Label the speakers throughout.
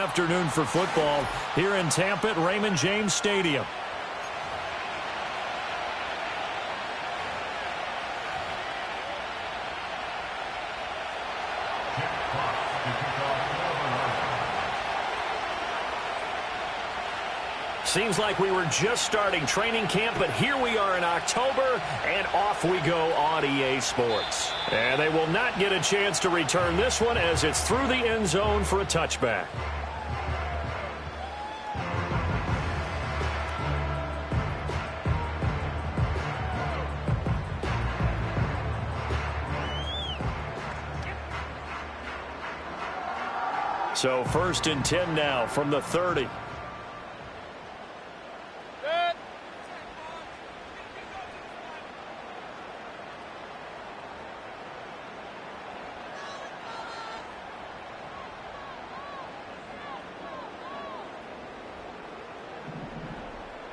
Speaker 1: afternoon for football here in Tampa at Raymond James Stadium. Seems like we were just starting training camp, but here we are in October, and off we go on EA Sports. And they will not get a chance to return this one as it's through the end zone for a touchback. So 1st and 10 now from the 30.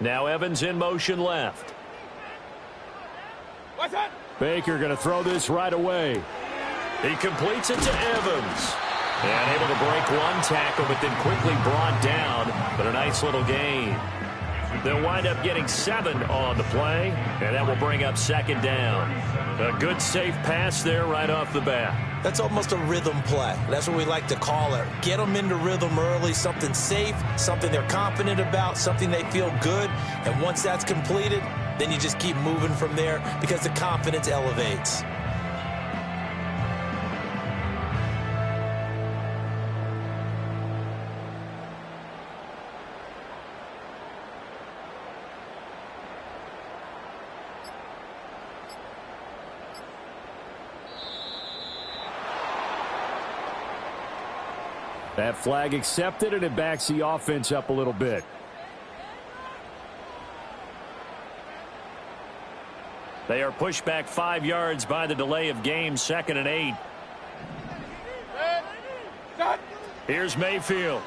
Speaker 1: Now Evans in motion left. Baker going to throw this right away. He completes it to Evans. And able to break one tackle, but then quickly brought down. But a nice little gain. They'll wind up getting 7 on the play, and that will bring up 2nd down. A good, safe pass there right off the bat.
Speaker 2: That's almost a rhythm play. That's what we like to call it. Get them into rhythm early, something safe, something they're confident about, something they feel good. And once that's completed, then you just keep moving from there because the confidence elevates.
Speaker 1: That flag accepted, and it backs the offense up a little bit. They are pushed back 5 yards by the delay of game, 2nd and 8. Here's Mayfield.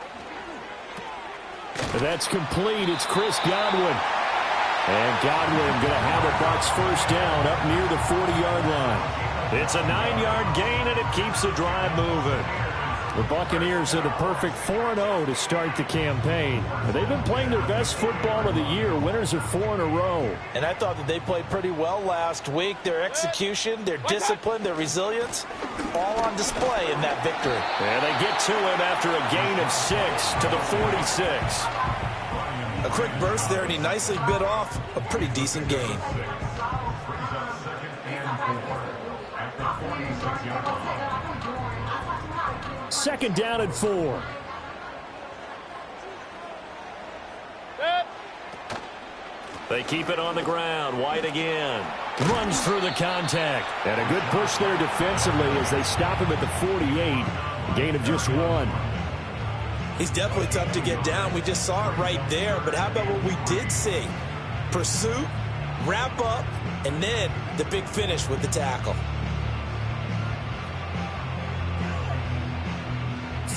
Speaker 1: That's complete. It's Chris Godwin. And Godwin going to have a Bucs 1st down up near the 40-yard line. It's a 9-yard gain, and it keeps the drive moving. The Buccaneers are the perfect 4-0 to start the campaign. They've been playing their best football of the year. Winners of 4 in a row.
Speaker 2: And I thought that they played pretty well last week. Their execution, their discipline, their resilience, all on display in that victory.
Speaker 1: And they get to him after a gain of 6 to the 46.
Speaker 2: A quick burst there, and he nicely bit off a pretty decent gain.
Speaker 1: Second down and 4. They keep it on the ground. White again. Runs through the contact. And a good push there defensively as they stop him at the 48. Gain of just 1.
Speaker 2: He's definitely tough to get down. We just saw it right there. But how about what we did see? Pursuit, wrap up, and then the big finish with the tackle.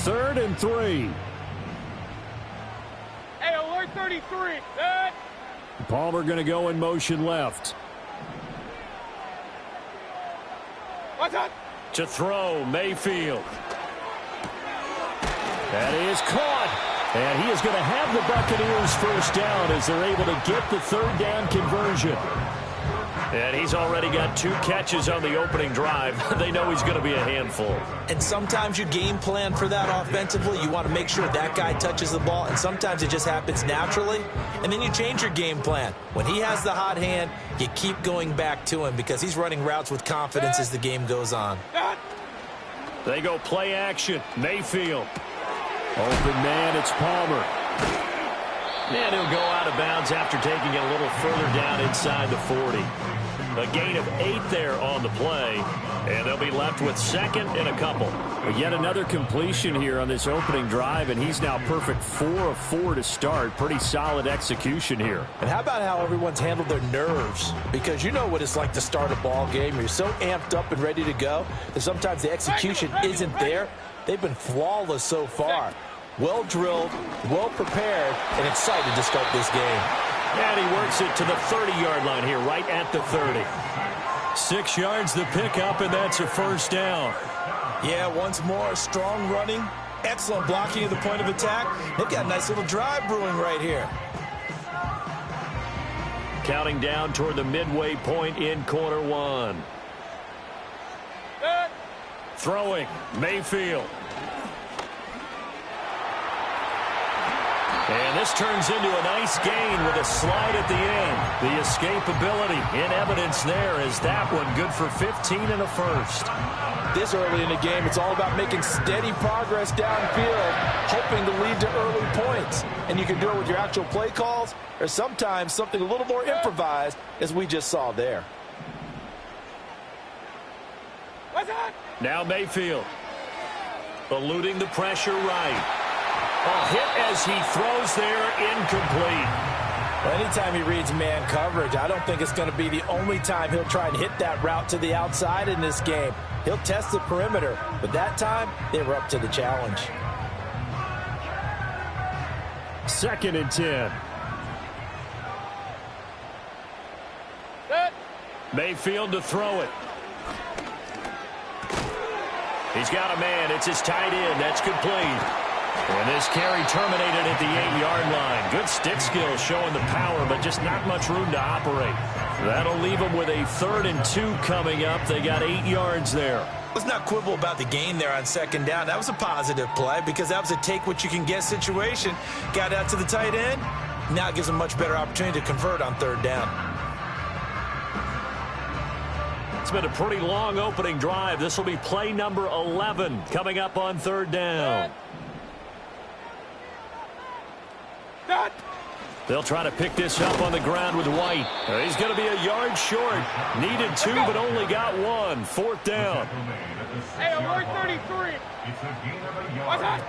Speaker 1: 3rd and 3.
Speaker 3: Hey, alert 33. Set.
Speaker 1: Palmer going to go in motion left.
Speaker 3: What's up?
Speaker 1: To throw, Mayfield. That is caught. And he is going to have the Buccaneers 1st down as they're able to get the 3rd down conversion. And he's already got 2 catches on the opening drive. They know he's going to be a handful.
Speaker 2: And sometimes you game plan for that offensively. You want to make sure that guy touches the ball, and sometimes it just happens naturally. And then you change your game plan. When he has the hot hand, you keep going back to him because he's running routes with confidence as the game goes on.
Speaker 1: They go play action. Mayfield. Open man, it's Palmer. And he'll go out of bounds after taking it a little further down inside the 40. A gain of 8 there on the play, and they'll be left with 2nd and a couple. But yet another completion here on this opening drive, and he's now perfect 4 of 4 to start. Pretty solid execution here.
Speaker 2: And how about how everyone's handled their nerves? Because you know what it's like to start a ball game. You're so amped up and ready to go that sometimes the execution isn't there. They've been flawless so far. Well drilled, well prepared, and excited to start this game.
Speaker 1: And he works it to the 30-yard line here, right at the 30. 6 yards the pickup, and that's a 1st down.
Speaker 2: Yeah, once more, strong running, Excellent blocking at the point of attack. They've got a nice little drive brewing right here.
Speaker 1: Counting down toward the midway point in quarter one. Throwing, Mayfield. And this turns into a nice gain with a slide at the end. The escapability in evidence there is that one good for 15 and a first.
Speaker 2: This early in the game, it's all about making steady progress downfield, hoping to lead to early points. And you can do it with your actual play calls or sometimes something a little more improvised, as we just saw there.
Speaker 1: Now Mayfield. Eluding the pressure right. A hit as he throws there, incomplete.
Speaker 2: Well, anytime he reads man coverage, I don't think it's going to be the only time he'll try and hit that route to the outside in this game. He'll test the perimeter, but that time they were up to the challenge.
Speaker 1: 2nd and 10. Mayfield to throw it. He's got a man. It's his tight end. That's complete. And this carry terminated at the 8-yard line. Good stick skills showing the power, but just not much room to operate. That'll leave them with a 3rd and 2 coming up. They got 8 yards there.
Speaker 2: Let's not quibble about the gain there on 2nd down. That was a positive play because that was a take-what-you-can-get situation. Got out to the tight end. Now it gives them a much better opportunity to convert on 3rd down.
Speaker 1: It's been a pretty long opening drive. This will be play number 11 coming up on 3rd down. They'll try to pick this up on the ground with White. He's going to be a yard short. Needed 2, but only got 1. 4th down.
Speaker 3: Hey, alert 33. What's that?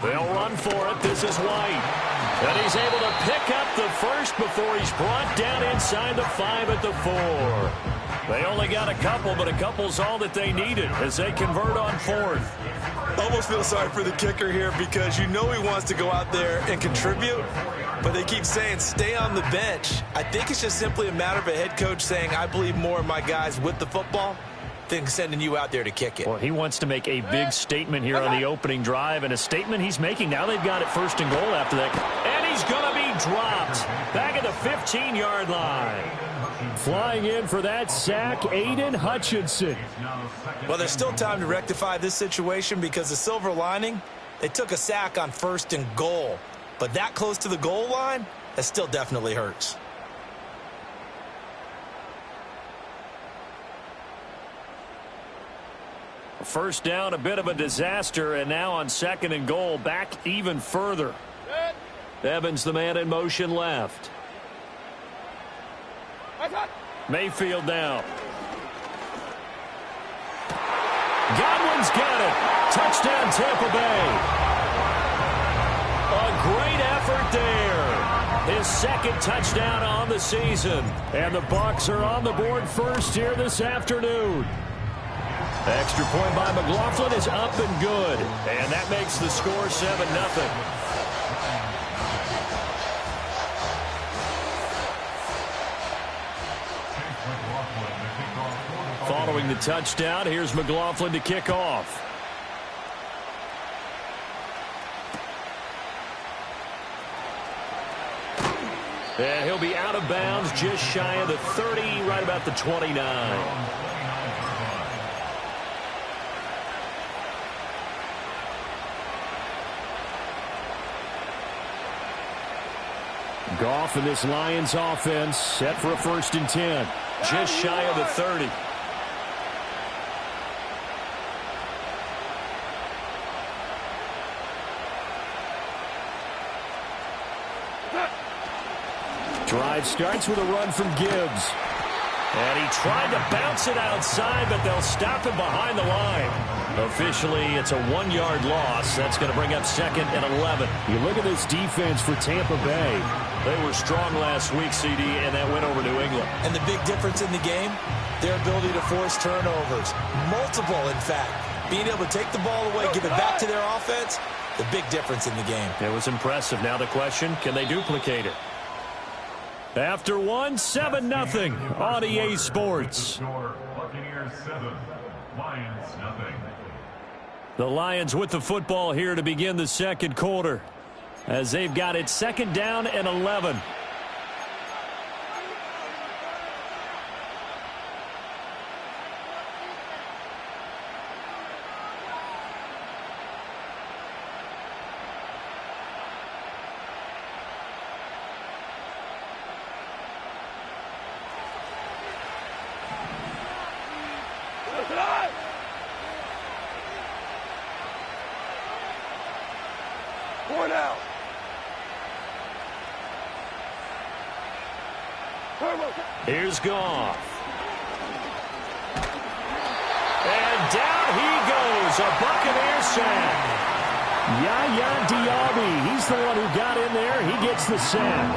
Speaker 1: They'll run for it. This is White. And he's able to pick up the first before he's brought down inside the 5 at the 4. They only got a couple, but a couple's all that they needed as they convert on 4th.
Speaker 2: Almost feel sorry for the kicker here because you know he wants to go out there and contribute, but they keep saying stay on the bench. I think it's just simply a matter of a head coach saying I believe more in my guys with the football than sending you out there to kick it.
Speaker 1: Well, he wants to make a big statement here on the opening drive, and a statement he's making. Now they've got it 1st and goal after that. And he's going to be dropped back at the 15-yard line. Flying in for that sack, Aiden Hutchinson.
Speaker 2: Well, there's still time to rectify this situation because the silver lining, they took a sack on 1st and goal. But that close to the goal line, that still definitely hurts.
Speaker 1: First down, a bit of a disaster, and now on 2nd and goal, back even further. Evans, the man in motion left. Mayfield down. Godwin's got it. Touchdown, Tampa Bay. A great effort there. His 2nd touchdown on the season. And the Bucs are on the board first here this afternoon. Extra point by McLaughlin is up and good. And that makes the score 7-0. Following the touchdown, here's McLaughlin to kick off. And he'll be out of bounds just shy of the 30, right about the 29. Goff and this Lions offense set for a 1st and 10. Just shy of the 30. Drive starts with a run from Gibbs. And he tried to bounce it outside, but they'll stop him behind the line. Officially, it's a 1-yard loss. That's going to bring up 2nd and 11. You look at this defense for Tampa Bay. They were strong last week, CD, and that went over New England.
Speaker 2: And the big difference in the game, their ability to force turnovers. Multiple, in fact. Being able to take the ball away, give it back to their offense, the big difference in the game.
Speaker 1: It was impressive. Now the question, can they duplicate it? After 7-0 on EA Sports.
Speaker 4: Buccaneers 7, Lions 0.
Speaker 1: The Lions with the football here to begin the second quarter, as they've got it 2nd down and 11. Here's Goff. And down he goes. A Buccaneer sack. Yaya Diaby. He's the one who got in there. He gets the sack.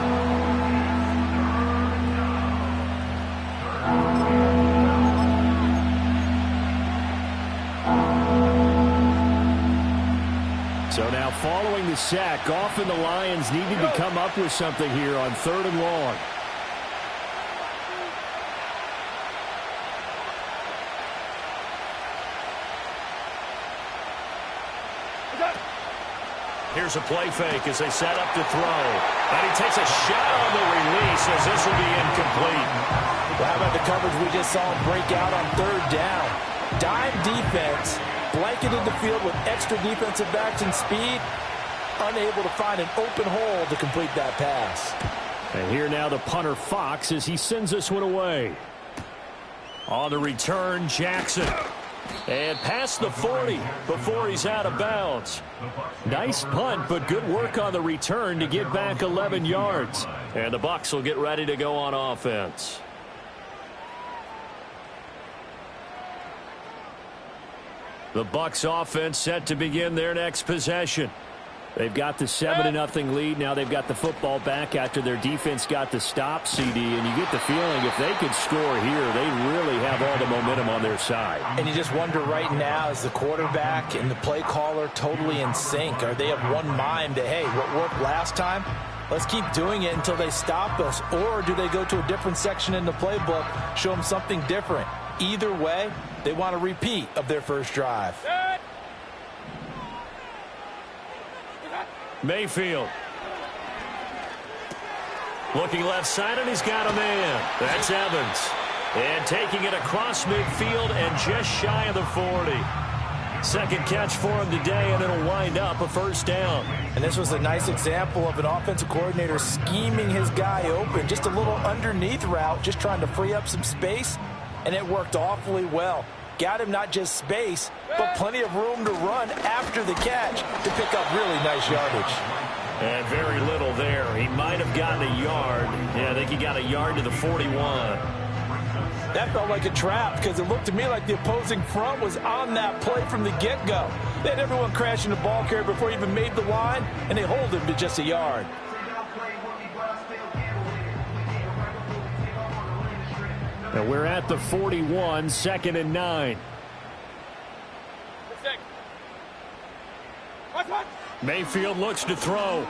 Speaker 1: So now following the sack, Goff and the Lions needing to come up with something here on 3rd and long. Here's a play fake as they set up to throw. And he takes a shot on the release as this will be incomplete.
Speaker 2: Well, how about the coverage we just saw him break out on 3rd down? Dime defense, blanketed the field with extra defensive backs and speed, unable to find an open hole to complete that pass.
Speaker 1: And here now the punter Fox as he sends this one away. On the return, Jackson. And past the 40 before he's out of bounds. Nice punt, but good work on the return to get back 11 yards. And the Bucs will get ready to go on offense. The Bucs offense set to begin their next possession. They've got the 7-0 lead. Now they've got the football back after their defense got the stop, CD. And you get the feeling if they could score here, they really have all the momentum on their side.
Speaker 2: And you just wonder right now, is the quarterback and the play caller totally in sync? Are they of one mind that, hey, what worked last time? Let's keep doing it until they stop us. Or do they go to a different section in the playbook, show them something different? Either way, they want a repeat of their first drive.
Speaker 1: Mayfield. Looking left side, and he's got a man. That's Evans. And taking it across midfield and just shy of the 40. Second catch for him today, and it'll wind up a 1st down.
Speaker 2: And this was a nice example of an offensive coordinator scheming his guy open. Just a little underneath route, just trying to free up some space, and it worked awfully well. Got him not just space, but plenty of room to run after the catch to pick up really nice yardage.
Speaker 1: And very little there. He might have gotten a yard. Yeah, I think he got a yard to the 41.
Speaker 2: That felt like a trap because it looked to me like the opposing front was on that play from the get-go. They had everyone crashing the ball carrier before he even made the line, and they hold him to just a yard.
Speaker 1: And we're at the 41, 2nd and 9. Mayfield looks to throw.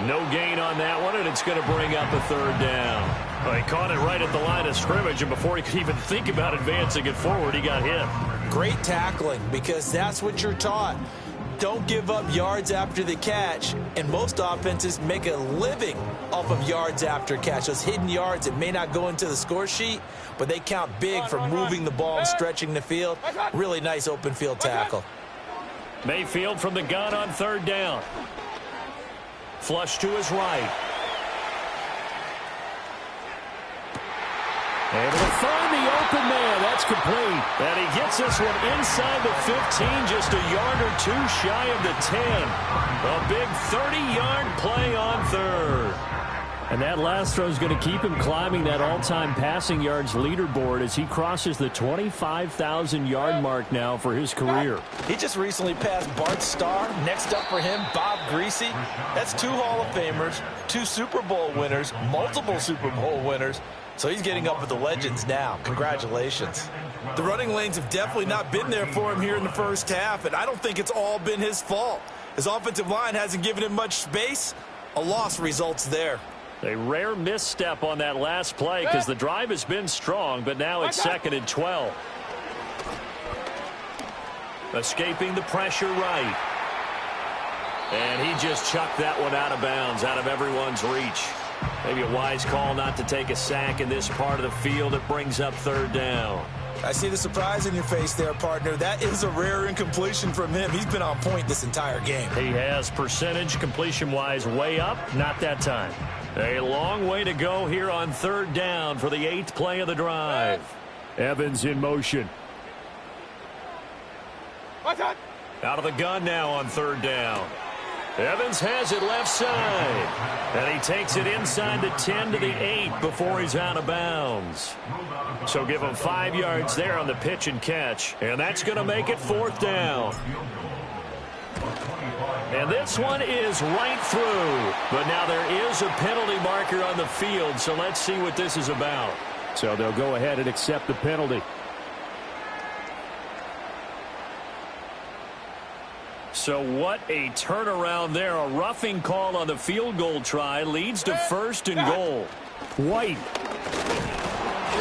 Speaker 1: No gain on that one, and it's going to bring up a 3rd down. Well, he caught it right at the line of scrimmage, and before he could even think about advancing it forward, he got hit.
Speaker 2: Great tackling, because that's what you're taught. Don't give up yards after the catch, and most offenses make a living off of yards after catch. Those hidden yards that may not go into the score sheet, but they count big for moving the ball and stretching the field. Really nice open field tackle.
Speaker 1: Mayfield from the gun on 3rd down. Flush to his right. Able to find the open man. That's complete. And he gets this one inside the 15, just a yard or two shy of the 10. A big 30-yard play on 3rd. And that last throw is going to keep him climbing that all-time passing yards leaderboard as he crosses the 25,000-yard mark now for his career.
Speaker 2: He just recently passed Bart Starr. Next up for him, Bob Greasy. That's 2 Hall of Famers, 2 Super Bowl winners, multiple Super Bowl winners. So he's getting up with the legends now. Congratulations. The running lanes have definitely not been there for him here in the first half, and I don't think it's all been his fault. His offensive line hasn't given him much space. A loss results there.
Speaker 1: A rare misstep on that last play because the drive has been strong, but now it's 2nd and 12. Escaping the pressure right. And he just chucked that one out of bounds, out of everyone's reach. Maybe a wise call not to take a sack in this part of the field. It brings up third down.
Speaker 2: I see the surprise in your face there, partner. That is a rare incompletion from him. He's been on point this entire game.
Speaker 1: He has percentage completion-wise way up. Not that time. A long way to go here on third down for the 8th play of the drive. Evans in motion. Out of the gun now on third down. Evans has it left side. And he takes it inside the 10 to the 8 before he's out of bounds. So give him 5 yards there on the pitch and catch. And that's going to make it fourth down. And this one is right through. But now there is a penalty marker on the field, so let's see what this is about. So they'll go ahead and accept the penalty. So what a turnaround there. A roughing call on the field goal try leads to first and goal. White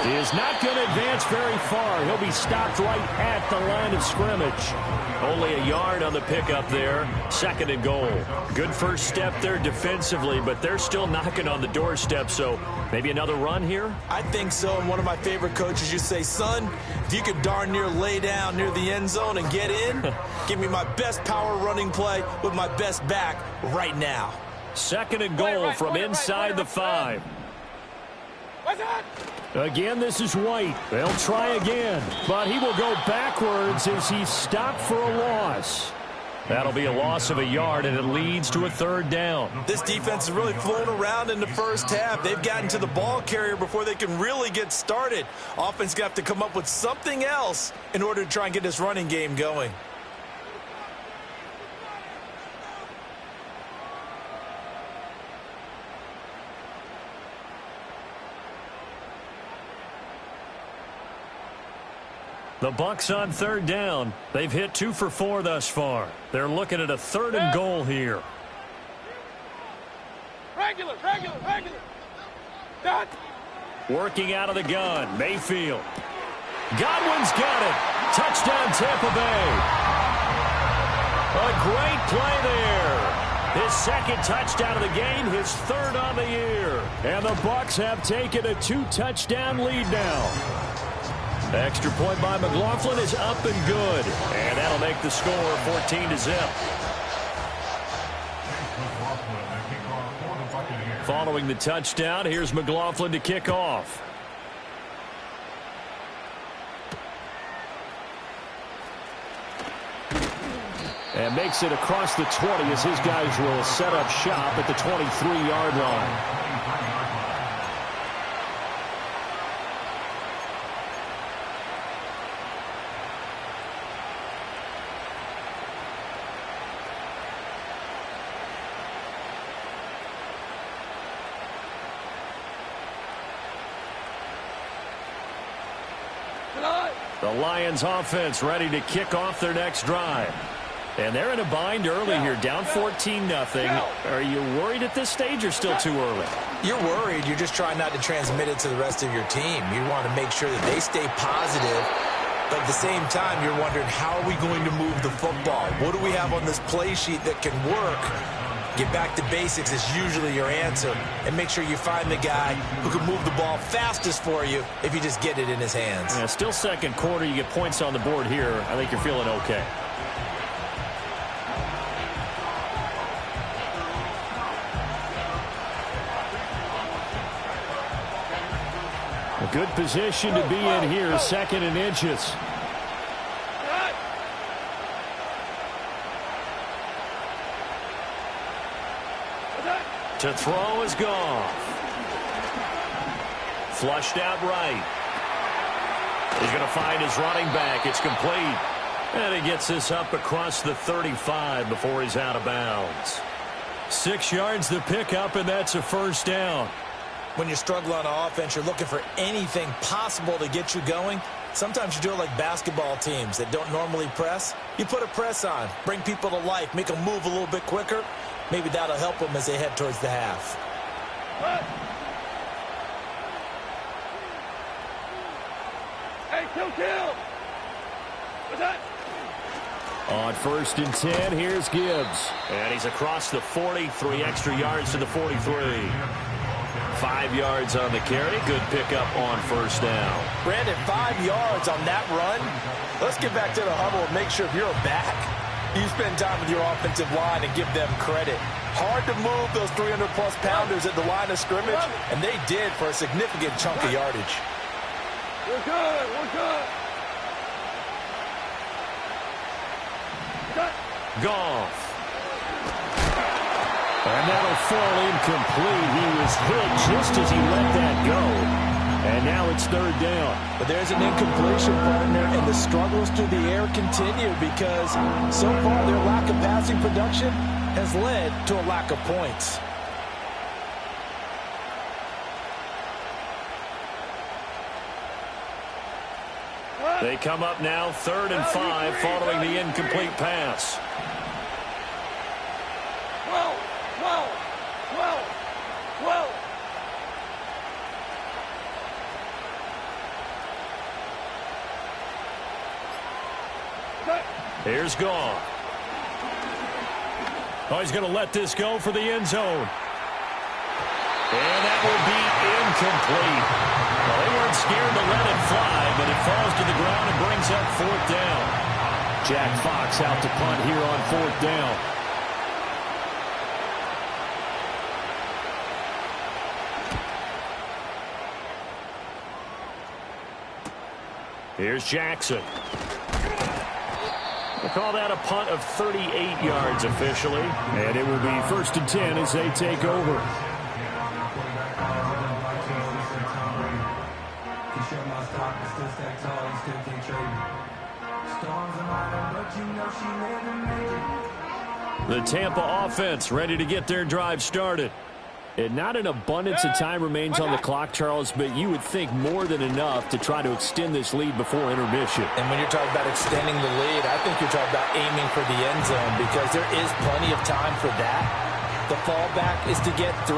Speaker 1: is not going to advance very far. He'll be stopped right at the line of scrimmage. Only a yard on the pickup there. Second and goal. Good first step there defensively, but they're still knocking on the doorstep, so maybe another run here?
Speaker 2: I think so, and one of my favorite coaches used to say, son, if you could darn near lay down near the end zone and get in, give me my best power running play with my best back right now.
Speaker 1: Second and goal from inside the 5. Again, this is White. They'll try again, but he will go backwards as he's stopped for a loss. That'll be a loss of a yard, and it leads to a third down.
Speaker 2: This defense is really flown around in the first half. They've gotten to the ball carrier before they can really get started. Offense got to come up with something else in order to try and get this running game going.
Speaker 1: The Bucs on third down. They've hit 2 for 4 thus far. They're looking at a third and goal here.
Speaker 3: Regular. Done.
Speaker 1: Working out of the gun. Mayfield. Godwin's got it. Touchdown Tampa Bay. A great play there. His second touchdown of the game, his third on the year. And the Bucs have taken a 2-touchdown lead now. Extra point by McLaughlin is up and good. And that'll make the score 14-0. Following the touchdown, here's McLaughlin to kick off. And makes it across the 20 as his guys will set up shop at the 23-yard line. The Lions offense ready to kick off their next drive. And they're in a bind early here, down 14-0. Are you worried at this stage or still too early?
Speaker 2: You're worried. You're just trying not to transmit it to the rest of your team. You want to make sure that they stay positive. But at the same time, you're wondering, how are we going to move the football? What do we have on this play sheet that can work? Get back to basics is usually your answer. And make sure you find the guy who can move the ball fastest for you if you just get it in his hands.
Speaker 1: Yeah, still second quarter. You get points on the board here. I think you're feeling okay. A good position to be in here, second and inches. To throw is Goff. Flushed out right. He's going to find his running back. It's complete. And he gets this up across the 35 before he's out of bounds. 6 yards the pickup, and that's a first down.
Speaker 2: When you struggle on offense, you're looking for anything possible to get you going. Sometimes you do it like basketball teams that don't normally press. You put a press on, bring people to life, make them move a little bit quicker. Maybe that'll help them as they head towards the half.
Speaker 3: Hey, kill. What's that?
Speaker 1: On 1st and 10, here's Gibbs. And he's across the 40, 3 extra yards to the 43. 5 yards on the carry. Good pickup on 1st down.
Speaker 2: Brandon, 5 yards on that run. Let's get back to the huddle and make sure if you're back, you spend time with your offensive line and give them credit. Hard to move those 300-plus pounders at the line of scrimmage, and they did for a significant chunk of yardage.
Speaker 3: We're good. We're good.
Speaker 1: Goff. And that'll fall incomplete. He was hit just as he let that go. And now it's 3rd down.
Speaker 2: But there's an incompletion, partner, and the struggles through the air continue because so far their lack of passing production has led to a lack of points.
Speaker 1: They come up now 3rd and 5 following the incomplete pass. Here's Goff. Oh, he's going to let this go for the end zone. And that will be incomplete. Well, they weren't scared to let it fly, but it falls to the ground and brings up 4th down. Jack Fox out to punt here on 4th down. Here's Jackson. We'll call that a punt of 38 yards officially. And it will be 1st and 10 as they take over. The Tampa offense ready to get their drive started. And not an abundance of time remains on the clock, Charles, but you would think more than enough to try to extend this lead before intermission.
Speaker 2: And when you're talking about extending the lead, I think you're talking about aiming for the end zone because there is plenty of time for that. The fallback is to get 3.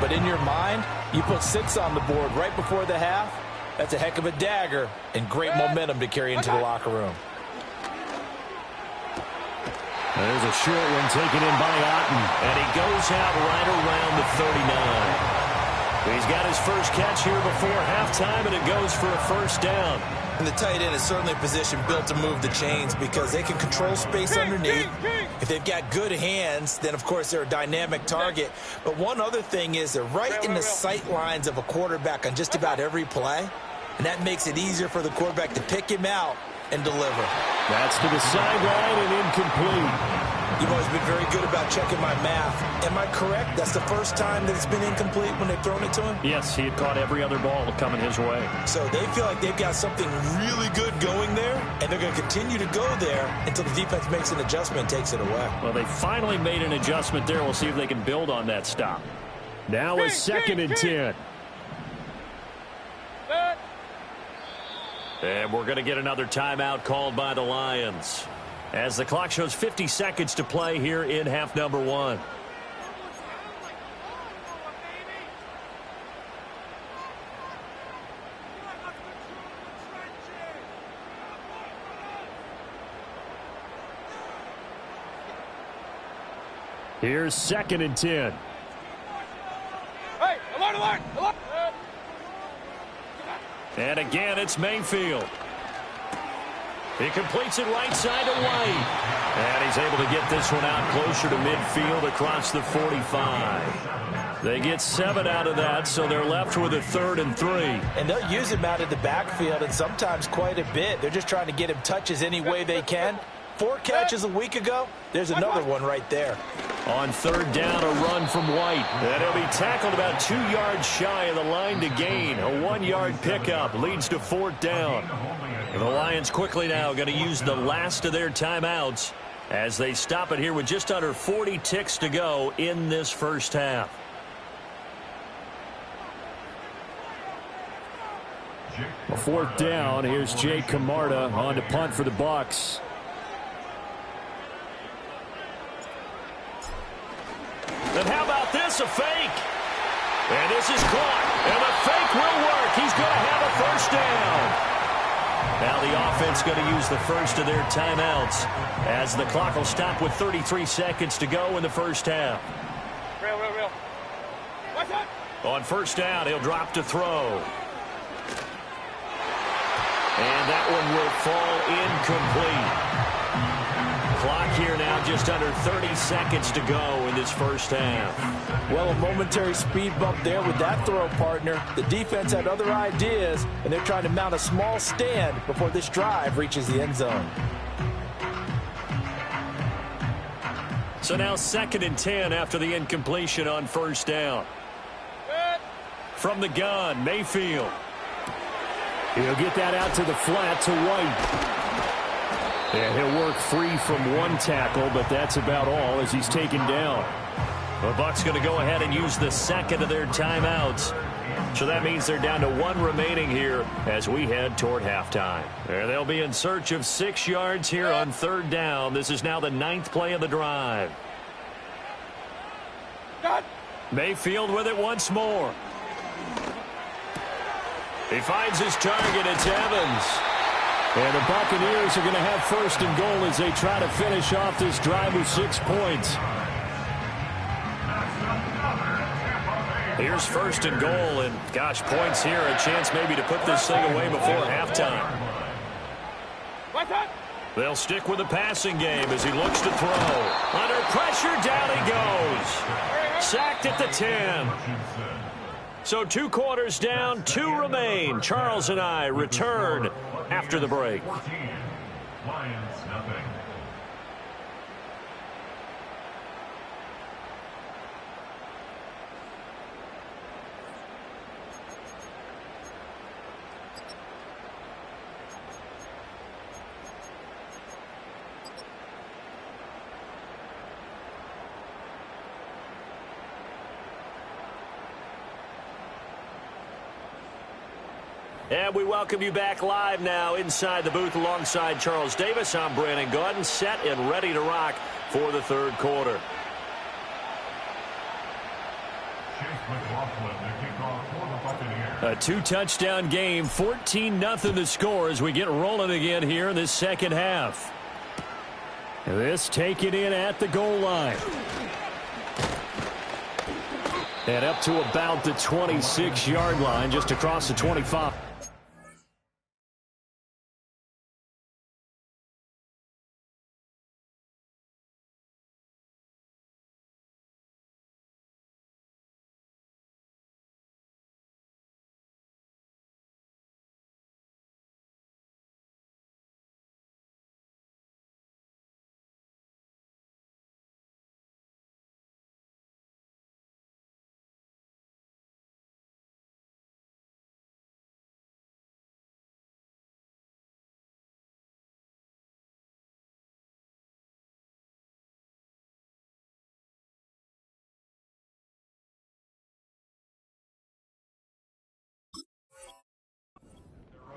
Speaker 2: But in your mind, you put 6 on the board right before the half. That's a heck of a dagger and great momentum to carry into the locker room.
Speaker 1: There's a short one taken in by Otten, and he goes out right around the 39. He's got his first catch here before halftime, and it goes for a 1st down.
Speaker 2: And the tight end is certainly a position built to move the chains because they can control space underneath. If they've got good hands, then, of course, they're a dynamic target. But one other thing is they're right in the sight lines of a quarterback on just about every play, and that makes it easier for the quarterback to pick him out and deliver.
Speaker 1: That's to the sideline and incomplete.
Speaker 2: You've always been very good about checking my math. Am I correct? That's the first time that it's been incomplete when they've thrown it to him?
Speaker 1: Yes, he had caught every other ball coming his way.
Speaker 2: So they feel like they've got something really good going there, and they're going to continue to go there until the defense makes an adjustment and takes it away.
Speaker 1: Well, they finally made an adjustment there. We'll see if they can build on that stop. Now a 2nd and 10. And we're going to get another timeout called by the Lions as the clock shows 50 seconds to play here in half number 1. Here's 2nd and 10.
Speaker 3: Hey, alert.
Speaker 1: And again, it's Mayfield. He completes it right side to White. And he's able to get this one out closer to midfield across the 45. They get 7 out of that, so they're left with a 3rd and 3.
Speaker 2: And they'll use him out of the backfield and sometimes quite a bit. They're just trying to get him touches any way they can. 4 catches a week ago. There's another one right there.
Speaker 1: On 3rd down, a run from White. And he'll be tackled about 2 yards shy of the line to gain. A 1-yard pickup leads to 4th down. And the Lions quickly now going to use the last of their timeouts as they stop it here with just under 40 ticks to go in this first half. A 4th down. Here's Jake Camarda on to punt for the Bucs. And how about this, a fake? And this is caught. And the fake will work. He's going to have a 1st down. Now the offense going to use the first of their timeouts as the clock will stop with 33 seconds to go in the first half.
Speaker 3: Real. What's up?
Speaker 1: On first down, he'll drop to throw. And that one will fall incomplete. Clock here now just under 30 seconds to go in this first half.
Speaker 2: Well, a momentary speed bump there with that throw, partner. The defense had other ideas, and they're trying to mount a small stand before this drive reaches the end zone.
Speaker 1: So now 2nd and 10 after the incompletion on first down. From the gun, Mayfield. He'll get that out to the flat to White. And he'll work free from one tackle, but that's about all as he's taken down. The Bucs going to go ahead and use the second of their timeouts. So that means they're down to 1 remaining here as we head toward halftime. And they'll be in search of 6 yards here on 3rd down. This is now the 9th play of the drive. Mayfield with it once more. He finds his target. It's Evans. And the Buccaneers are going to have 1st and goal as they try to finish off this drive with 6 points. Here's 1st and goal, and gosh, points here. A chance maybe to put this thing away before halftime. They'll stick with the passing game as he looks to throw. Under pressure, down he goes. Sacked at the 10. So 2 quarters down, 2 remain. Charles and I return after the break.
Speaker 4: Lions, nothing.
Speaker 1: And we welcome you back live now inside the booth alongside Charles Davis. I'm Brandon Gaudin, set and ready to rock for the 3rd quarter. A 2-touchdown game, 14-0 the score as we get rolling again here in this 2nd half. This taken in at the goal line. And up to about the 26-yard line, just across the 25.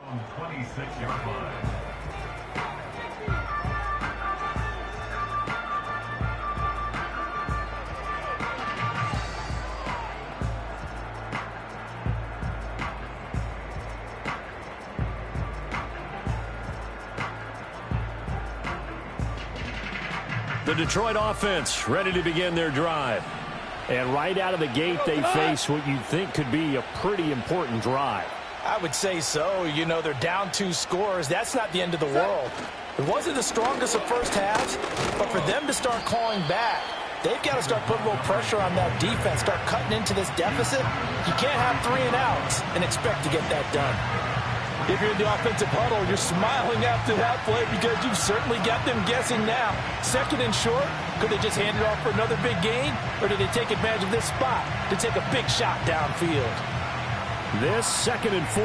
Speaker 4: On 26-yard line.
Speaker 1: The Detroit offense ready to begin their drive. And right out of the gate, they face what you think could be a pretty important drive.
Speaker 2: I would say so. You know, they're down 2 scores. That's not the end of the world. It wasn't the strongest of first halves, but for them to start clawing back, they've got to start putting a little pressure on that defense, start cutting into this deficit. You can't have 3 and outs and expect to get that done. If you're in the offensive huddle, you're smiling after that play because you've certainly got them guessing now. 2nd and short, could they just hand it off for another big gain, or did they take advantage of this spot to take a big shot downfield?
Speaker 1: This 2nd and 4.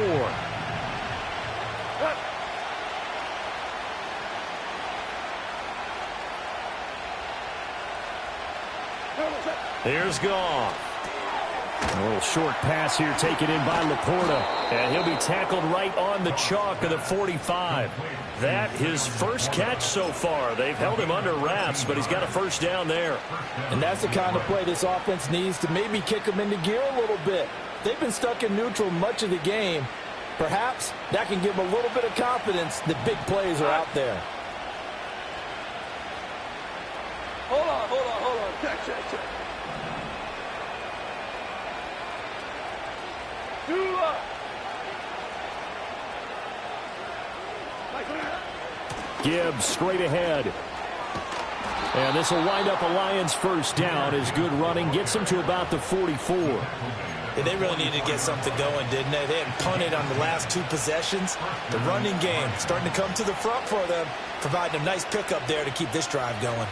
Speaker 1: Here's Goff. A little short pass here taken in by Laporta. And he'll be tackled right on the chalk of the 45. That his first catch so far. They've held him under wraps, but he's got a first down there.
Speaker 2: And that's the kind of play this offense needs to maybe kick them into gear a little bit. They've been stuck in neutral much of the game. Perhaps that can give them a little bit of confidence that big plays are out there.
Speaker 3: Hold on. Check. Do up.
Speaker 1: Gibbs straight ahead. And this will wind up a Lions first down as good running gets them to about the 44.
Speaker 2: Yeah, they really needed to get something going, didn't they? They had punted on the last 2 possessions. The running game starting to come to the front for them, providing a nice pickup there to keep this drive going.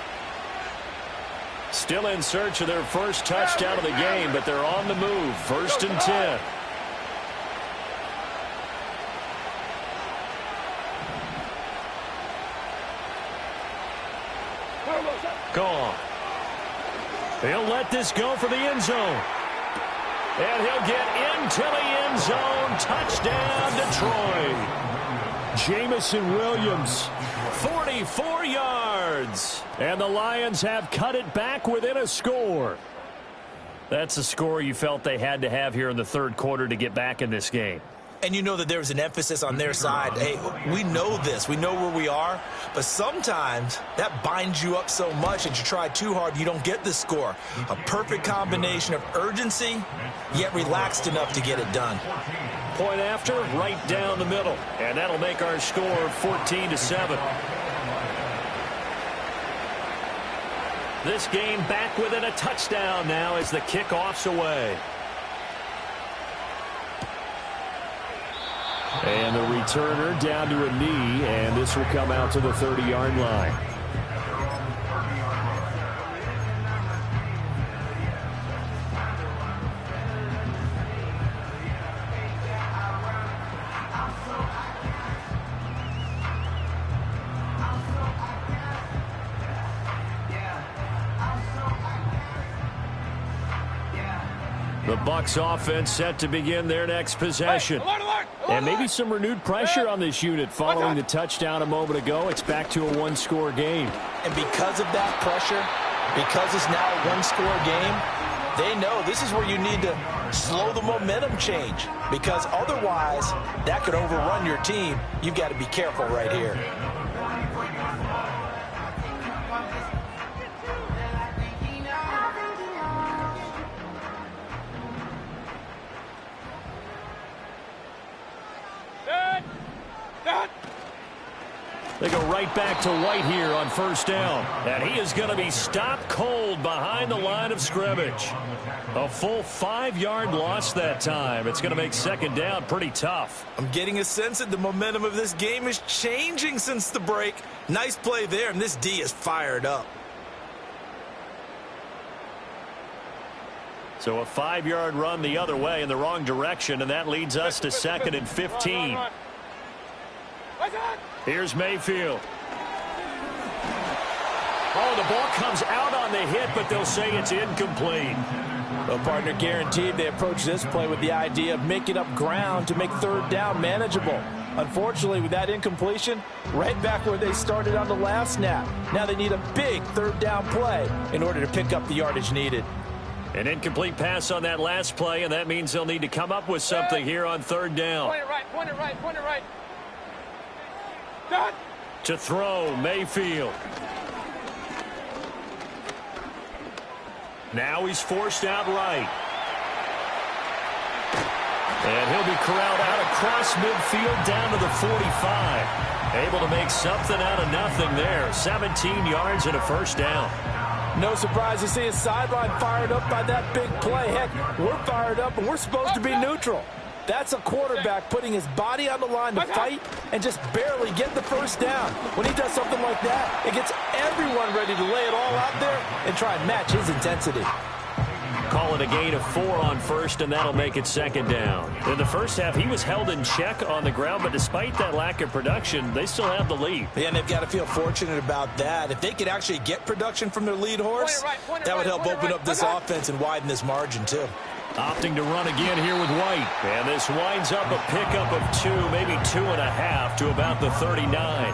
Speaker 1: Still in search of their first touchdown of the game, but they're on the move. 1st and 10. Gone. He'll let this go for the end zone. And he'll get into the end zone. Touchdown, Detroit. Jamison Williams, 44 yards. And the Lions have cut it back within a score. That's a score you felt they had to have here in the 3rd quarter to get back in this game.
Speaker 2: And you know that there was an emphasis on their side. Hey, we know this. We know where we are. But sometimes that binds you up so much that you try too hard, you don't get the score. A perfect combination of urgency, yet relaxed enough to get it done.
Speaker 1: Point after, right down the middle. And that'll make our score 14-7. This game back within a touchdown now as the kickoff's away. And the returner down to a knee, and this will come out to the 30-yard line. The Bucs offense set to begin their next possession. And maybe some renewed pressure on this unit following the touchdown a moment ago. It's back to a 1-score game.
Speaker 2: And because of that pressure, because it's now a 1-score game, they know this is where you need to slow the momentum change. Because otherwise, that could overrun your team. You've got to be careful right here.
Speaker 1: They go right back to White here on 1st down. And he is going to be stopped cold behind the line of scrimmage. A full 5-yard loss that time. It's going to make 2nd down pretty tough.
Speaker 2: I'm getting a sense that the momentum of this game is changing since the break. Nice play there, and this D is fired up.
Speaker 1: So a 5-yard run the other way in the wrong direction, and that leads us to 2nd and 15. Here's Mayfield. Oh, the ball comes out on the hit, but they'll say it's incomplete.
Speaker 2: Well, partner, guaranteed they approach this play with the idea of making up ground to make 3rd down manageable. Unfortunately, with that incompletion, right back where they started on the last snap. Now they need a big 3rd down play in order to pick up the yardage needed.
Speaker 1: An incomplete pass on that last play, and that means they'll need to come up with something here on 3rd down.
Speaker 3: Point it right.
Speaker 1: To throw, Mayfield. Now he's forced out right. And he'll be corralled out across midfield down to the 45. Able to make something out of nothing there. 17 yards and a 1st down.
Speaker 2: No surprise to see his sideline fired up by that big play. Heck, we're fired up and we're supposed to be neutral. That's a quarterback putting his body on the line to fight and just barely get the 1st down. When he does something like that, it gets everyone ready to lay it all out there and try and match his intensity.
Speaker 1: Call it a gain of 4 on 1st, and that'll make it 2nd down. In the 1st half, he was held in check on the ground, but despite that lack of production, they still have the lead.
Speaker 2: Yeah, and they've got to feel fortunate about that. If they could actually get production from their lead horse, that would help open up this offense and widen this margin, too.
Speaker 1: Opting to run again here with White. And this winds up a pickup of 2, maybe 2.5 to about the 39.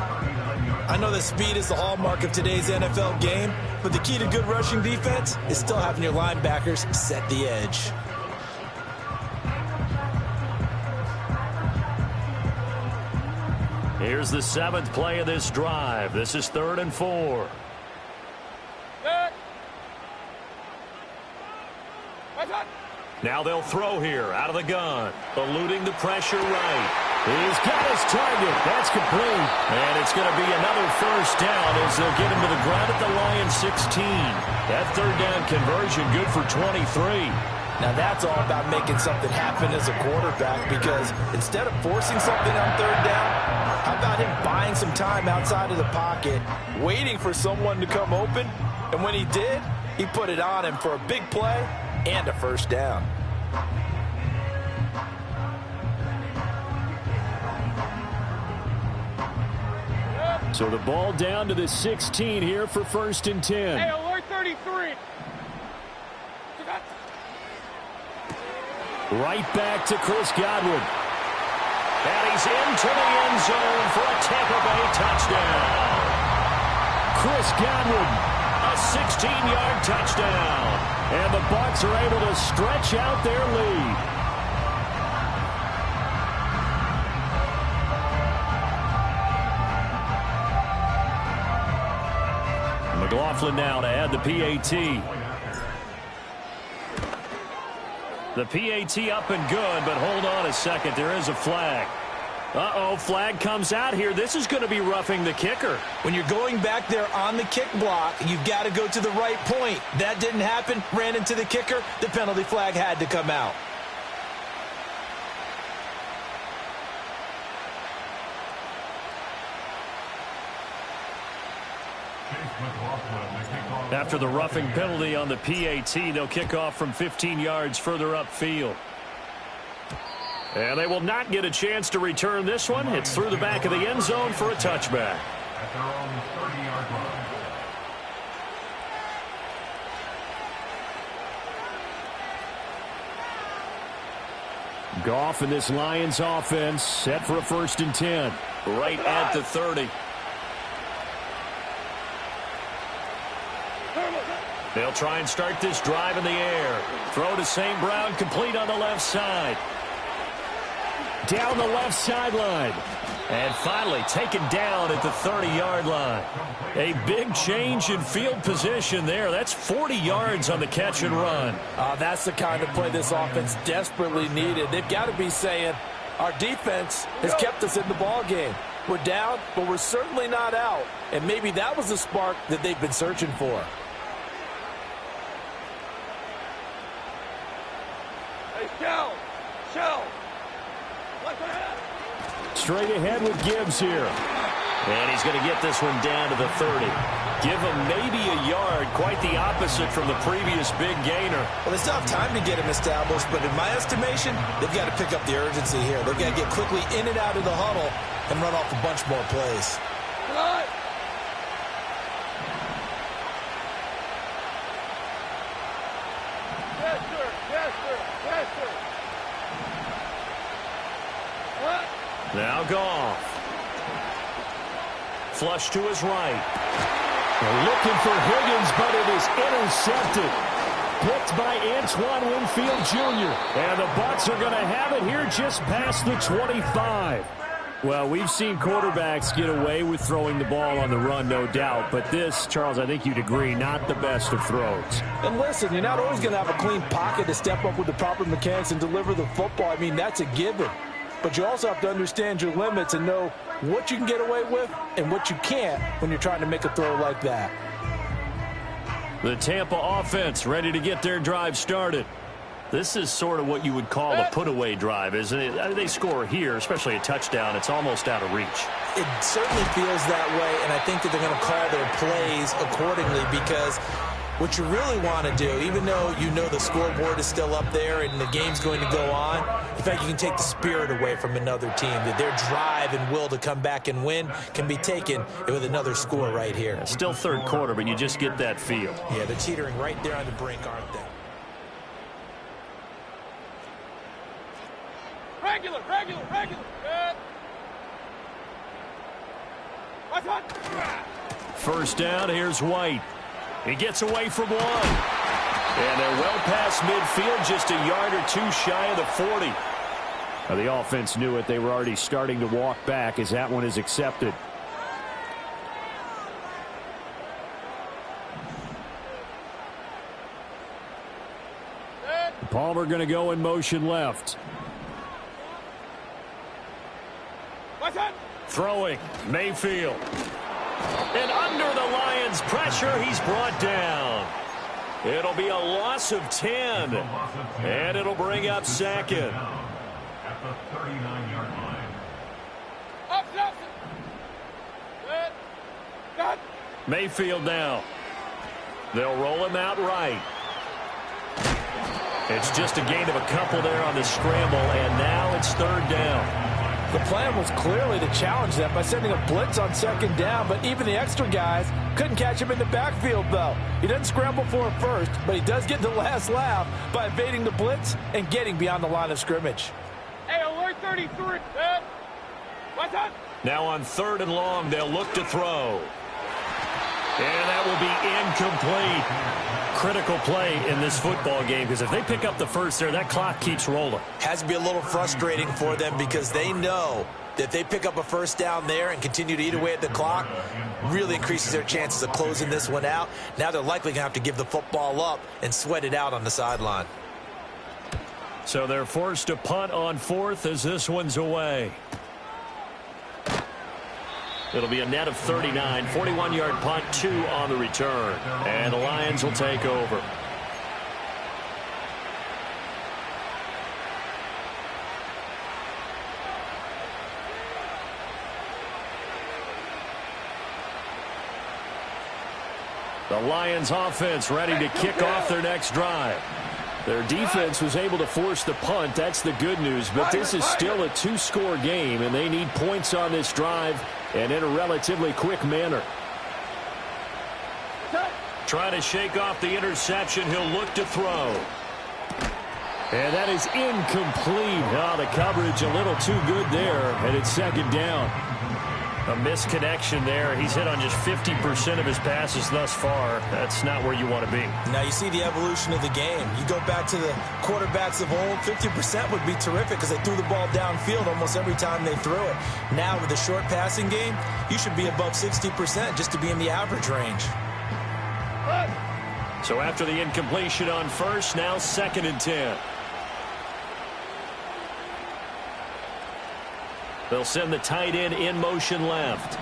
Speaker 2: I know that speed is the hallmark of today's NFL game, but the key to good rushing defense is still having your linebackers set the edge.
Speaker 1: Here's the 7th play of this drive. This is 3rd and 4. Now they'll throw here out of the gun. Eluding the pressure right. He's got his target. That's complete. And it's going to be another first down as they'll get him to the ground at the Lions 16. That 3rd down conversion good for 23.
Speaker 2: Now that's all about making something happen as a quarterback, because instead of forcing something on 3rd down, how about him buying some time outside of the pocket, waiting for someone to come open, and when he did, he put it on him for a big play and a first down.
Speaker 1: So the ball down to the 16 here for 1st and 10.
Speaker 3: Hey, alert 33.
Speaker 1: Right back to Chris Godwin. And he's into the end zone for a Tampa Bay touchdown. Chris Godwin, a 16-yard touchdown. And the Bucs are able to stretch out their lead. McLaughlin now to add the PAT. The PAT up and good, but hold on a second. There is a flag. Uh-oh, flag comes out here. This is going to be roughing the kicker.
Speaker 2: When you're going back there on the kick block, you've got to go to the right point. That didn't happen. Ran into the kicker. The penalty flag had to come out.
Speaker 1: After the roughing penalty on the PAT, they'll kick off from 15 yards further upfield. And they will not get a chance to return this one. It's through the back of the end zone for a touchback.
Speaker 4: At their own 30-yard line.
Speaker 1: Goff and this Lions offense set for a 1st and 10. Right at the 30. They'll try and start this drive in the air. Throw to St. Brown, complete on the left side. Down the left sideline. And finally taken down at the 30-yard line. A big change in field position there. That's 40 yards on the catch and run.
Speaker 2: That's the kind of play this offense desperately needed. They've got to be saying, our defense has kept us in the ball game. We're down, but we're certainly not out. And maybe that was the spark that they've been searching for.
Speaker 1: Straight ahead with Gibbs here. And he's going to get this one down to the 30. Give him maybe a yard, quite the opposite from the previous big gainer.
Speaker 2: Well, they still have time to get him established, but in my estimation, they've got to pick up the urgency here. They've got to get quickly in and out of the huddle and run off a bunch more plays.
Speaker 3: Yes, sir. Yes, sir. Yes, sir. What?
Speaker 1: Now Goff. Flush to his right. They're looking for Higgins, but it is intercepted. Picked by Antoine Winfield Jr. And the Bucs are going to have it here just past the 25. Well, we've seen quarterbacks get away with throwing the ball on the run, no doubt. But this, Charles, I think you'd agree, not the best of throws.
Speaker 2: And listen, you're not always going to have a clean pocket to step up with the proper mechanics and deliver the football. I mean, that's a given. But you also have to understand your limits and know what you can get away with and what you can't when you're trying to make a throw like that.
Speaker 1: The Tampa offense ready to get their drive started. This is sort of what you would call a put-away drive, isn't it? I mean, they score here, especially a touchdown. It's almost out of reach.
Speaker 2: It certainly feels that way, and I think that they're going to call their plays accordingly, because what you really want to do, even though you know the scoreboard is still up there and the game's going to go on, in fact, you can take the spirit away from another team, that their drive and will to come back and win can be taken with another score right here.
Speaker 1: Still third quarter, but you just get that feel.
Speaker 2: Yeah, they're teetering right there on the brink, aren't they?
Speaker 3: Regular.
Speaker 1: First down, here's White. He gets away from one. And they're well past midfield, just a yard or two shy of the 40. Now, the offense knew it. They were already starting to walk back as that one is accepted. Palmer going to go in motion left. Throwing, Mayfield. And under the Lions' pressure, he's brought down. It'll be a loss of 10. And it'll bring up second.
Speaker 4: At the 39-yard line.
Speaker 1: Mayfield now. They'll roll him out right. It's just a gain of a couple there on the scramble, and now it's third down.
Speaker 2: The plan was clearly to challenge them by sending a blitz on second down, but even the extra guys couldn't catch him in the backfield, though. He doesn't scramble for it first, but he does get the last laugh by evading the blitz and getting beyond the line of scrimmage.
Speaker 3: Hey, alert 33. What's up?
Speaker 1: Now on third and long, they'll look to throw. And that will be incomplete. Critical play in this football game, because if they pick up the first there, that clock keeps rolling.
Speaker 2: Has to be a little frustrating for them because they know that if they pick up a first down there and continue to eat away at the clock, really increases their chances of closing this one out. Now they're likely going to have to give the football up and sweat it out on the sideline.
Speaker 1: So they're forced to punt on fourth as this one's away. It'll be a net of 39, 41-yard punt, 2 on the return. And the Lions will take over. The Lions offense ready to kick off their next drive. Their defense was able to force the punt. That's the good news. But this is still a 2-score game, and they need points on this drive and in a relatively quick manner. Trying to shake off the interception. He'll look to throw. And that is incomplete. Oh, the coverage a little too good there, and it's second down. A misconnection there. He's hit on just 50% of his passes thus far. That's not where you want to be.
Speaker 2: Now you see the evolution of the game. You go back to the quarterbacks of old, 50% would be terrific because they threw the ball downfield almost every time they threw it. Now with the short passing game, you should be above 60% just to be in the average range.
Speaker 1: So after the incompletion on first, now second and 10. They'll send the tight end in motion left.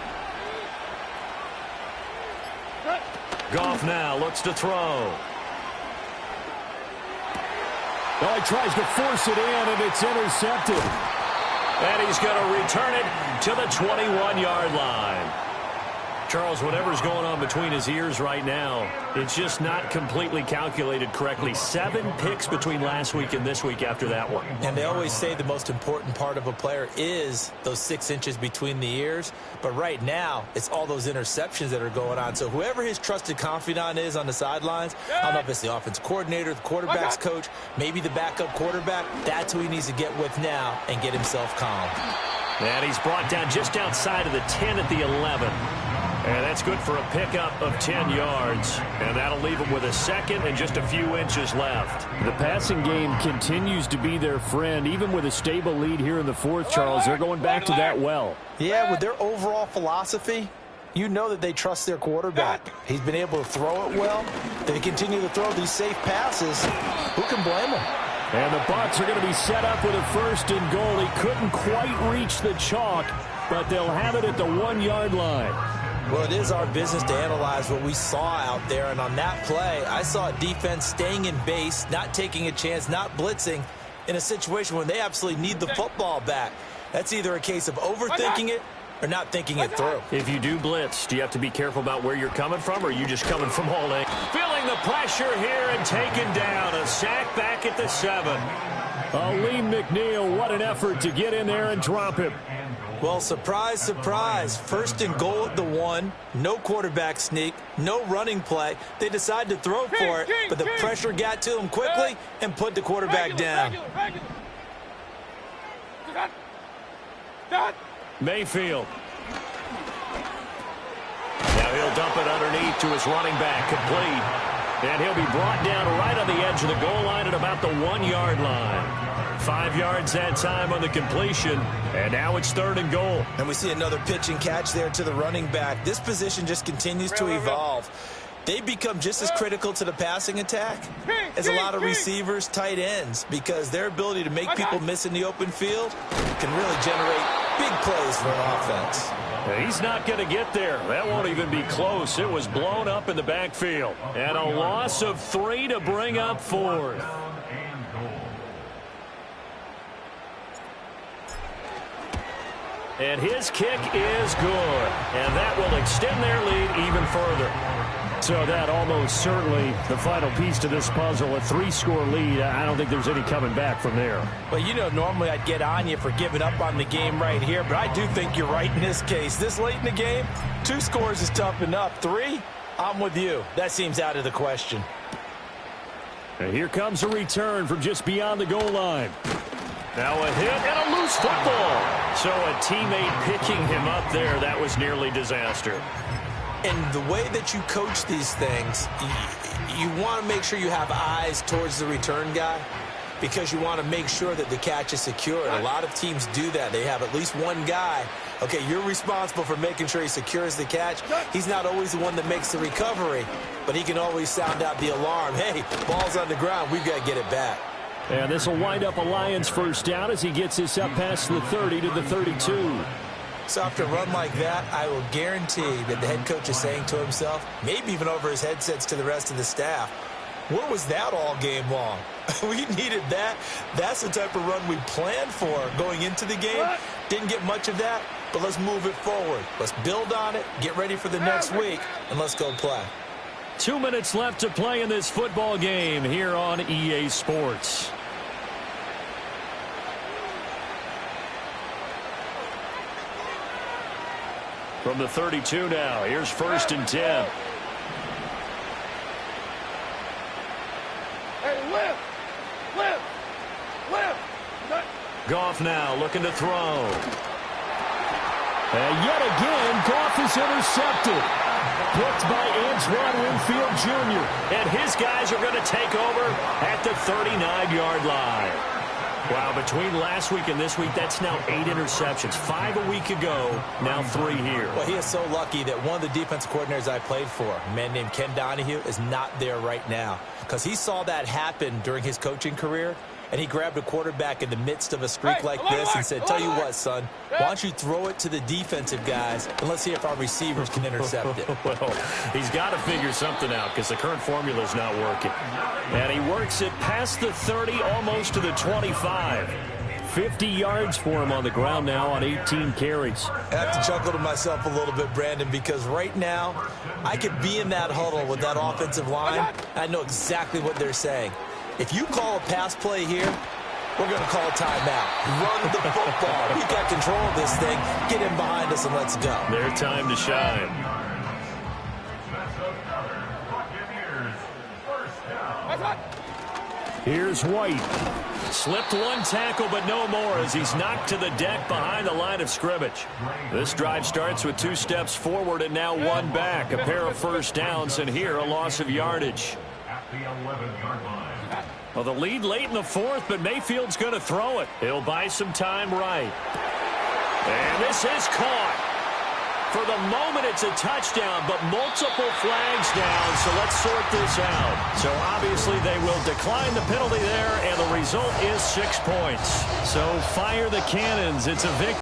Speaker 1: Goff now looks to throw. Oh, he tries to force it in, and it's intercepted. And he's going to return it to the 21-yard line. Charles, whatever's going on between his ears right now, it's just not completely calculated correctly. 7 picks between last week and this week after that one.
Speaker 2: And they always say the most important part of a player is those 6 inches between the ears. But right now, it's all those interceptions that are going on. So whoever his trusted confidant is on the sidelines, I don't know if it's the offense coordinator, the quarterback's coach, maybe the backup quarterback, that's who he needs to get with now and get himself calm.
Speaker 1: And he's brought down just outside of the 10 at the 11. And that's good for a pickup of 10 yards. And that'll leave them with a second and just a few inches left. The passing game continues to be their friend. Even with a stable lead here in the fourth, Charles, they're going back to that well.
Speaker 2: Yeah, with their overall philosophy, you know that they trust their quarterback. He's been able to throw it well. They continue to throw these safe passes. Who can blame them?
Speaker 1: And the Bucs are going to be set up with a first and goal. He couldn't quite reach the chalk, but they'll have it at the 1-yard line.
Speaker 2: Well, it is our business to analyze what we saw out there, and on that play, I saw a defense staying in base, not taking a chance, not blitzing, in a situation where they absolutely need the football back. That's either a case of overthinking it or not thinking it through.
Speaker 1: If you do blitz, do you have to be careful about where you're coming from, or are you just coming from all day? Feeling the pressure here and taken down. A sack back at the 7. Lee McNeil, what an effort to get in there and drop him.
Speaker 2: Well, surprise, surprise. First and goal at the 1. No quarterback sneak. No running play. They decide to throw for it, but the pressure got to them quickly and put the quarterback down.
Speaker 1: Mayfield. Now he'll dump it underneath to his running back, complete. And he'll be brought down right on the edge of the goal line at about the 1-yard line. 5 yards that time on the completion, and now it's 3rd and goal.
Speaker 2: And we see another pitch and catch there to the running back. This position just continues to evolve. They become just as critical to the passing attack as a lot of receivers, tight ends, because their ability to make people miss in the open field can really generate big plays for an offense.
Speaker 1: He's not going to get there. That won't even be close. It was blown up in the backfield. And a loss of 3 to bring up 4th. And his kick is good. And that will extend their lead even further. So that almost certainly the final piece to this puzzle, a 3-score lead. I don't think there's any coming back from there.
Speaker 2: Well, you know, normally I'd get on you for giving up on the game right here, but I do think you're right in this case. This late in the game, 2 scores is tough enough. 3, I'm with you. That seems out of the question.
Speaker 1: And here comes a return from just beyond the goal line. Now a hit and a loose football. So a teammate picking him up there, that was nearly disaster.
Speaker 2: And the way that you coach these things, you want to make sure you have eyes towards the return guy because you want to make sure that the catch is secure. And a lot of teams do that. They have at least one guy. Okay, you're responsible for making sure he secures the catch. He's not always the one that makes the recovery, but he can always sound out the alarm. Hey, ball's on the ground. We've got to get it back.
Speaker 1: And this will wind up a Lions first down as he gets this up past the 30 to the 32.
Speaker 2: So after a run like that, I will guarantee that the head coach is saying to himself, maybe even over his headsets to the rest of the staff, where was that all game long? We needed that. That's the type of run we planned for going into the game. Didn't get much of that, but let's move it forward. Let's build on it, get ready for the next week, and let's go play.
Speaker 1: 2 minutes left to play in this football game here on EA Sports. From the 32 now, here's 1st and 10.
Speaker 3: Hey, lift.
Speaker 1: Goff now looking to throw. And yet again, Goff is intercepted. Picked by Antoine Winfield Jr. And his guys are going to take over at the 39-yard line. Wow, between last week and this week, that's now 8 interceptions. 5 a week ago, now 3 here.
Speaker 2: Well, he is so lucky that one of the defensive coordinators I played for, a man named Ken Donahue, is not there right now. Because he saw that happen during his coaching career, and he grabbed a quarterback in the midst of a streak like this and said, tell you what, son, why don't you throw it to the defensive guys, and let's see if our receivers can intercept it.
Speaker 1: Well, he's got to figure something out because the current formula is not working. And he works it past the 30, almost to the 25. 50 yards for him on the ground now on 18 carries.
Speaker 2: I have to chuckle to myself a little bit, Brandon, because right now I could be in that huddle with that offensive line. I know exactly what they're saying. If you call a pass play here, we're going to call a timeout. Run the football. We've got control of this thing. Get in behind us and let's go.
Speaker 1: Their time to shine. Here's White. Slipped one tackle, but no more as he's knocked to the deck behind the line of scrimmage. This drive starts with 2 steps forward and now 1 back. A pair of first downs, and here a loss of yardage.
Speaker 4: At the 11-yard line.
Speaker 1: Well, the lead late in the 4th, but Mayfield's going to throw it. He'll buy some time right. And this is caught. For the moment, it's a touchdown, but multiple flags down, so let's sort this out. So obviously they will decline the penalty there, and the result is 6 points. So fire the cannons. It's a victory.